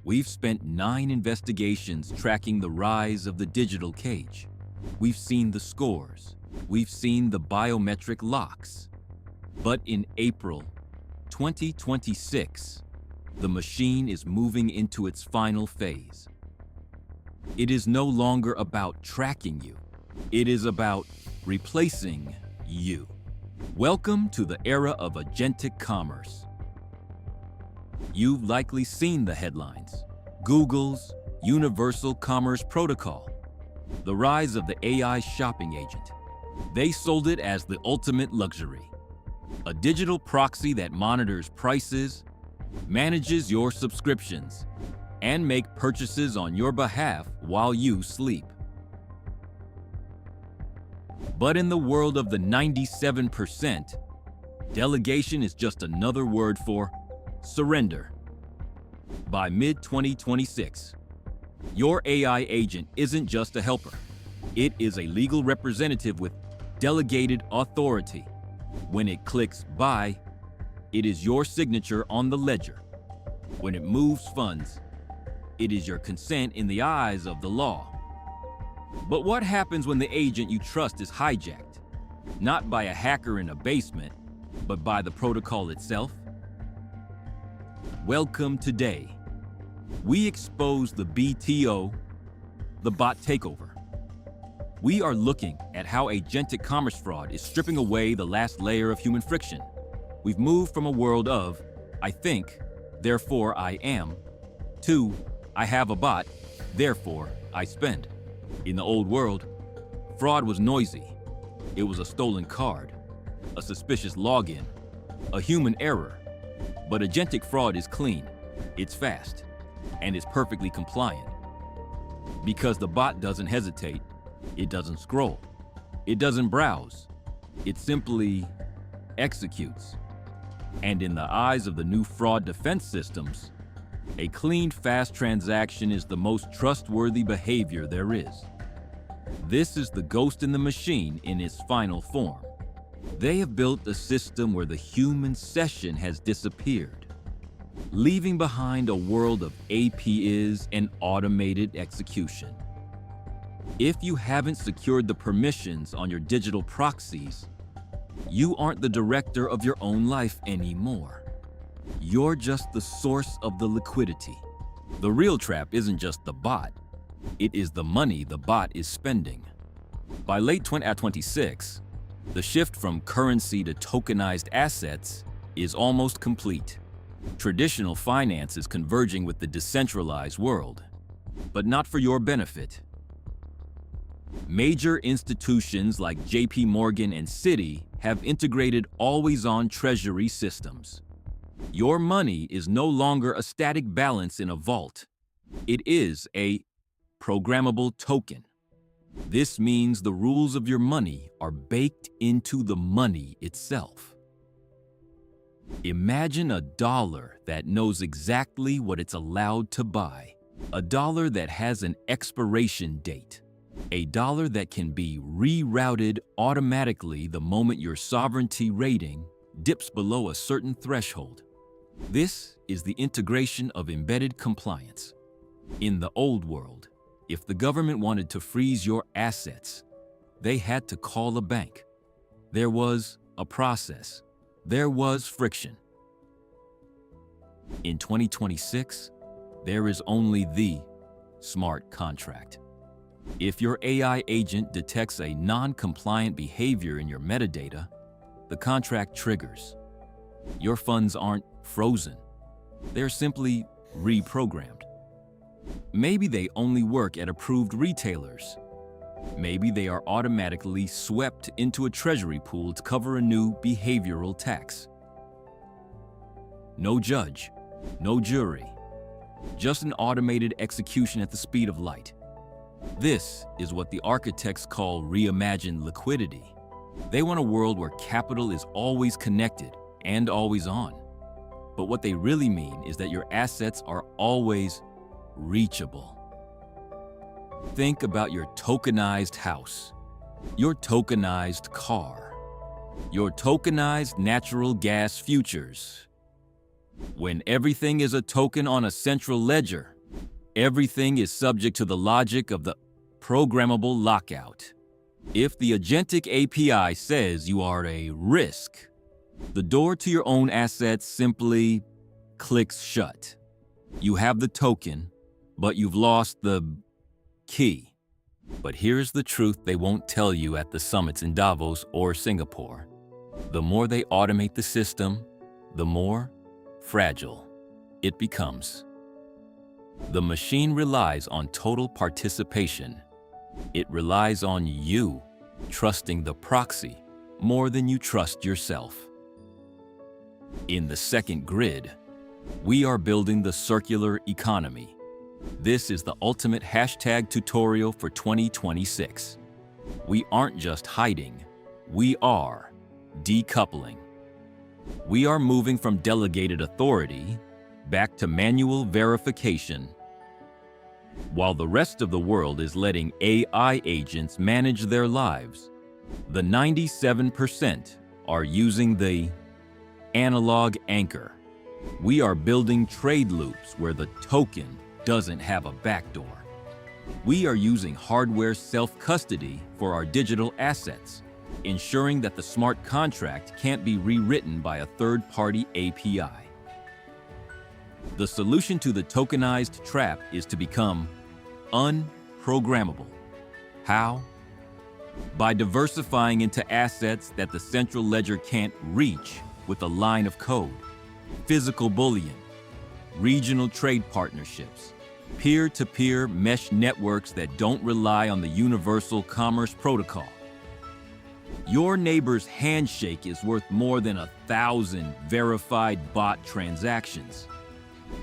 We've spent 9 investigations tracking the rise of the digital cage. We've seen the scores. We've seen the biometric locks. But in April 2026, the machine is moving into its final phase. It is no longer about tracking you. It is about replacing you. Welcome to the era of Agentic Commerce. You've likely seen the headlines. Google's Universal Commerce Protocol. The rise of the AI shopping agent. They sold it as the ultimate luxury. A digital proxy that monitors prices, manages your subscriptions, and make purchases on your behalf while you sleep. But in the world of the 97%, delegation is just another word for surrender. By mid-2026, your AI agent isn't just a helper. It is a legal representative with delegated authority. When it clicks buy, it is your signature on the ledger. When it moves funds, it is your consent in the eyes of the law. But what happens when the agent you trust is hijacked? Not by a hacker in a basement, but by the protocol itself? Welcome today. We expose the BTO, the Bot Takeover. We are looking at how agentic commerce fraud is stripping away the last layer of human friction. We've moved from a world of, I think, therefore I am, to, I have a bot, therefore I spend. In the old world, fraud was noisy. It was a stolen card, a suspicious login, a human error. But agentic fraud is clean, it's fast, and it's perfectly compliant. Because the bot doesn't hesitate, it doesn't scroll, it doesn't browse, it simply executes. And in the eyes of the new fraud defense systems, a clean, fast transaction is the most trustworthy behavior there is. This is the ghost in the machine in its final form. They have built a system where the human session has disappeared, leaving behind a world of APIs and automated execution. If you haven't secured the permissions on your digital proxies, you aren't the director of your own life anymore. You're just the source of the liquidity. The real trap isn't just the bot. It is the money the bot is spending. By late 2026, the shift from currency to tokenized assets is almost complete. Traditional finance is converging with the decentralized world, but not for your benefit. Major institutions like JP Morgan and Citi have integrated always-on Treasury systems. Your money is no longer a static balance in a vault. It is a programmable token. This means the rules of your money are baked into the money itself. Imagine a dollar that knows exactly what it's allowed to buy. A dollar that has an expiration date. A dollar that can be rerouted automatically the moment your sovereignty rating dips below a certain threshold. This is the integration of embedded compliance. In the old world, if the government wanted to freeze your assets, they had to call a bank. There was a process. There was friction. In 2026, there is only the smart contract. If your AI agent detects a non-compliant behavior in your metadata, the contract triggers. Your funds aren't frozen. They're simply reprogrammed. Maybe they only work at approved retailers. Maybe they are automatically swept into a treasury pool to cover a new behavioral tax. No judge, no jury, just an automated execution at the speed of light. This is what the architects call reimagined liquidity. They want a world where capital is always connected and always on. But what they really mean is that your assets are always reachable. Think about your tokenized house, your tokenized car, your tokenized natural gas futures. When everything is a token on a central ledger, Everything is subject to the logic of the Programmable Lockout. If the Agentic API says you are a risk, the door to your own assets simply clicks shut. You have the token, but you've lost the key. But here's the truth they won't tell you at the summits in Davos or Singapore. The more they automate the system, the more fragile it becomes. The machine relies on total participation. It relies on you trusting the proxy more than you trust yourself. In the second grid, we are building the circular economy. This is the ultimate hashtag tutorial for 2026. We aren't just hiding, we are decoupling. We are moving from delegated authority back to manual verification. While the rest of the world is letting AI agents manage their lives, the 97% are using the analog anchor. We are building trade loops where the token doesn't have a backdoor. We are using hardware self-custody for our digital assets, ensuring that the smart contract can't be rewritten by a third-party API. The solution to the tokenized trap is to become unprogrammable. How? By diversifying into assets that the central ledger can't reach with a line of code. Physical bullion, regional trade partnerships, peer-to-peer mesh networks that don't rely on the universal commerce protocol. Your neighbor's handshake is worth more than 1,000 verified bot transactions.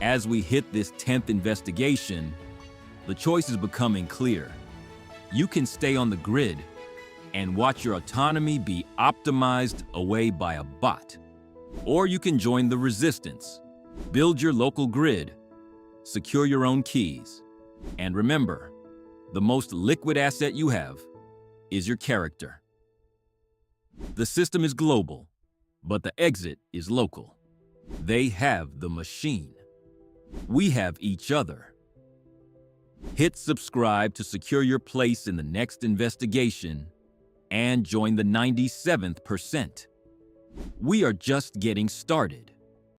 As we hit this 10th investigation, the choice is becoming clear. You can stay on the grid and watch your autonomy be optimized away by a bot. Or you can join the resistance, build your local grid, secure your own keys. And remember, the most liquid asset you have is your character. The system is global, but the exit is local. They have the machine. We have each other. Hit subscribe to secure your place in the next investigation and join the 97th percent. We are just getting started.